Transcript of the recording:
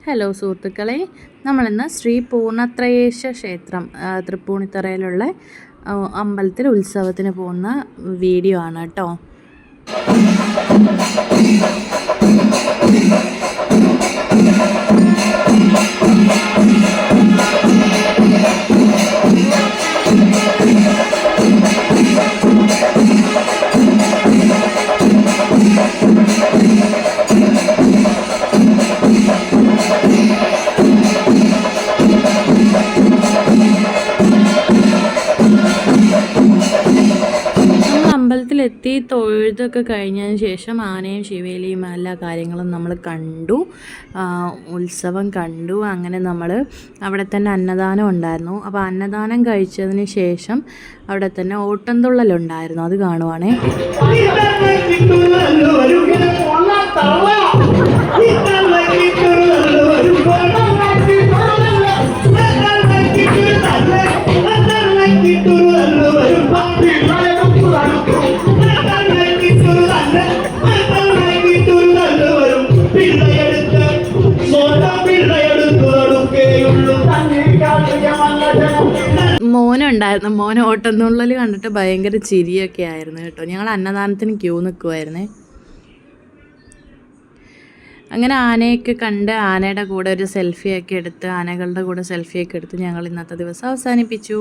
Hello സുഹൃത്തുക്കളെ, നമ്മളിന്ന് ശ്രീ പൂർണ്ണത്രയേശ ക്ഷേത്രം തൃപ്പൂണിത്തറയിലുള്ള അമ്പലത്തിൽ ഉത്സവത്തിന് പോകുന്ന വീഡിയോ ആണ് കേട്ടോ. അമ്പലത്തിലെത്തി തൊഴുതൊക്കെ കഴിഞ്ഞതിന് ശേഷം ആനയും ശിവേലിയും എല്ലാ കാര്യങ്ങളും നമ്മൾ കണ്ടു, ഉത്സവം കണ്ടു. അങ്ങനെ നമ്മൾ അവിടെ തന്നെ അന്നദാനം ഉണ്ടായിരുന്നു. അപ്പോൾ അന്നദാനം കഴിച്ചതിന് ശേഷം അവിടെ തന്നെ ഓട്ടംതുള്ളലുണ്ടായിരുന്നു, അത് കാണുവാണേ. മോനുണ്ടായിരുന്നു, മോൻ ഓട്ടംതുള്ളൽ കണ്ടിട്ട് ഭയങ്കര ചിരിയൊക്കെ ആയിരുന്നു കേട്ടോ. ഞങ്ങൾ അന്നദാനത്തിന് ക്യൂ നിൽക്കുമായിരുന്നേ. അങ്ങനെ ആനയൊക്കെ കണ്ട് ആനയുടെ കൂടെ ഒരു സെൽഫിയൊക്കെ എടുത്ത്, ആനകളുടെ കൂടെ സെൽഫിയൊക്കെ എടുത്ത് ഞങ്ങൾ ഇന്നത്തെ ദിവസം അവസാനിപ്പിച്ചു.